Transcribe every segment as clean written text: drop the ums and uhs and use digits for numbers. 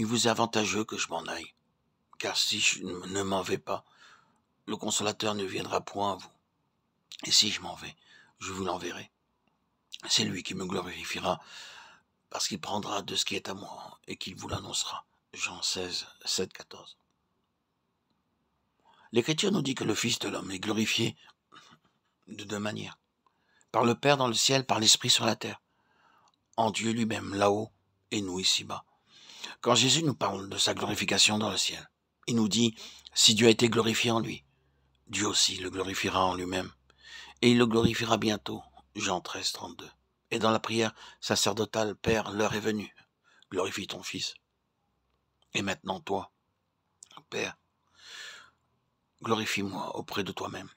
il vous est avantageux que je m'en aille, car si je ne m'en vais pas, le consolateur ne viendra point à vous. Et si je m'en vais, je vous l'enverrai. C'est lui qui me glorifiera, parce qu'il prendra de ce qui est à moi et qu'il vous l'annoncera. Jean 16, 7, 14. L'Écriture nous dit que le Fils de l'homme est glorifié de deux manières. Par le Père dans le ciel, par l'Esprit sur la terre. En Dieu lui-même, là-haut, et nous ici-bas. Quand Jésus nous parle de sa glorification dans le ciel, il nous dit, si Dieu a été glorifié en lui, Dieu aussi le glorifiera en lui-même. Et il le glorifiera bientôt. Jean 13, 32. Et dans la prière sacerdotale, Père, l'heure est venue. Glorifie ton Fils. Et maintenant, toi, Père, glorifie-moi auprès de toi-même.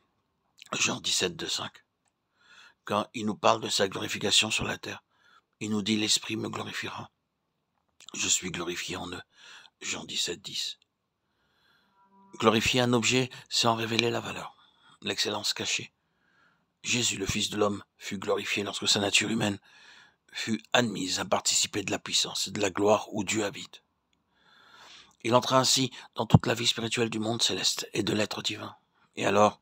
Jean 17, 2, 5. Quand il nous parle de sa glorification sur la terre, il nous dit, l'Esprit me glorifiera. Je suis glorifié en eux. Jean 17, 10. Glorifier un objet, c'est en révéler la valeur, l'excellence cachée. Jésus, le Fils de l'homme, fut glorifié lorsque sa nature humaine fut admise à participer de la puissance et de la gloire où Dieu habite. Il entra ainsi dans toute la vie spirituelle du monde céleste et de l'être divin. Et alors,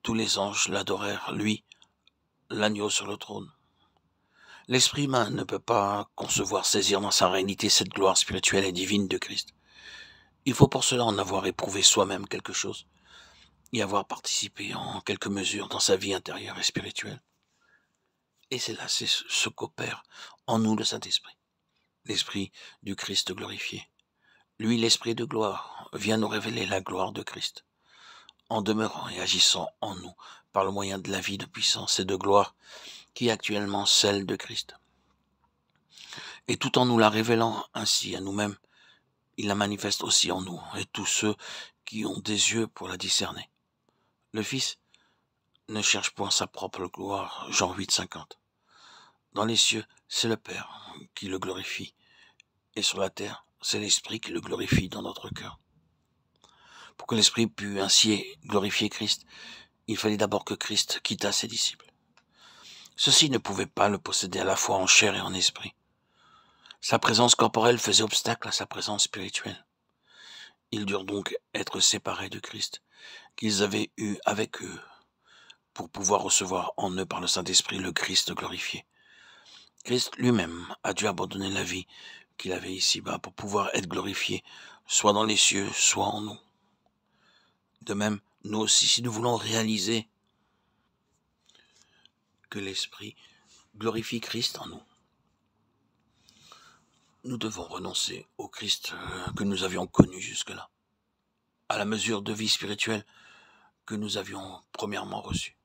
tous les anges l'adorèrent, lui, l'agneau sur le trône. L'esprit humain ne peut pas concevoir, saisir dans sa réalité cette gloire spirituelle et divine de Christ. Il faut pour cela en avoir éprouvé soi-même quelque chose, y avoir participé en quelque mesure dans sa vie intérieure et spirituelle. Et c'est là, c'est ce qu'opère en nous le Saint-Esprit, l'Esprit du Christ glorifié. Lui, l'Esprit de gloire, vient nous révéler la gloire de Christ, en demeurant et agissant en nous par le moyen de la vie de puissance et de gloire qui est actuellement celle de Christ. Et tout en nous la révélant ainsi à nous-mêmes, il la manifeste aussi en nous et tous ceux qui ont des yeux pour la discerner. Le Fils ne cherche point sa propre gloire, Jean 8, 50. Dans les cieux, c'est le Père qui le glorifie, et sur la terre, c'est l'Esprit qui le glorifie dans notre cœur. Pour que l'Esprit pût ainsi glorifier Christ, il fallait d'abord que Christ quittât ses disciples. Ceux-ci ne pouvaient pas le posséder à la fois en chair et en esprit. Sa présence corporelle faisait obstacle à sa présence spirituelle. Ils durent donc être séparés de Christ, qu'ils avaient eu avec eux, pour pouvoir recevoir en eux par le Saint-Esprit le Christ glorifié. Christ lui-même a dû abandonner la vie qu'il avait ici-bas pour pouvoir être glorifié, soit dans les cieux, soit en nous. De même, nous aussi, si nous voulons réaliser que l'Esprit glorifie Christ en nous, nous devons renoncer au Christ que nous avions connu jusque-là, à la mesure de vie spirituelle que nous avions premièrement reçue.